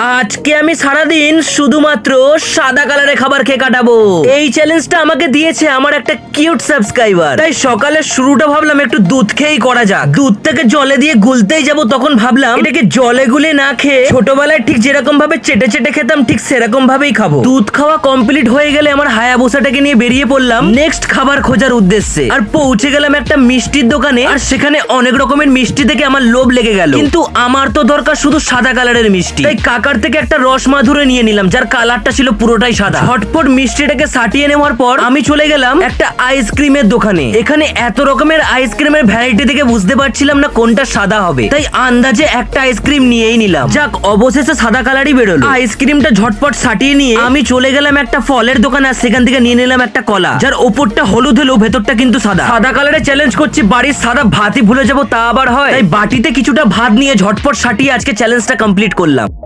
আজকে আমি সারাদিন শুধুমাত্র সাদা কালারের খাবার খেয়ে কাটাবো। এই চ্যালেঞ্জটা আমাকে দিয়েছে আমার একটা কিউট সাবস্ক্রাইবার। তাই সকালের শুরুটা ভাবলাম একটু দুধ খেয়েই করা যাক। দুধটাকে জলে দিয়ে গুলতেই যাব, তখন ভাবলাম এটাকে জলে গুলে না খেয়ে ছোটবেলায় ঠিক যেরকম ভাবে চেটে চেটে খেতাম ঠিক সেরকম ভাবেই খাবো। দুধ খাওয়া কমপ্লিট হয়ে গেলে আমার হায়াবুসাটাকে নিয়ে বেরিয়ে পড়লাম নেক্সট খাবার খোঁজার উদ্দেশ্যে। আর পৌঁছে গেলাম একটা মিষ্টির দোকানে। আর সেখানে অনেক রকমের মিষ্টি দেখে আমার লোভ লেগে গেল, কিন্তু আমার তো দরকার শুধু সাদা কালারের মিষ্টি। তাই কাকার থেকে একটা রসমাধুরে নিয়ে নিলাম, যার কালারটা ছিল পুরোটাই সাদা। ঝটপট মিষ্টিটাকে সাটিয়ে নেওয়ার পর আমি চলে গেলাম একটা আইসক্রিমের দোকানে। এখানে এত রকমের আইসক্রিমের ভ্যারাইটি দেখে বুঝতে পারছিলাম না কোনটা সাদা হবে, তাই আন্দাজে একটা আইসক্রিম নিয়েই নিলাম। যাক, অবশেষে সাদা কালারই বেরোলো। আইসক্রিমটা ঝটপট সাটিয়ে নিয়ে আমি চলে গেলাম একটা ফলের দোকানে, আর সেখান থেকে নিয়ে নিলাম একটা কলা, যার ওপরটা হলুদ হলেও ভেতরটা কিন্তু সাদা। সাদা কালারে চ্যালেঞ্জ করছি, বাড়ির সাদা ভাতই ভুলে যাবো তা আবার হয়? তাই বাটিতে কিছুটা ভাত নিয়ে ঝটপট সাটিয়ে আজকে চ্যালেঞ্জটা কমপ্লিট করলাম।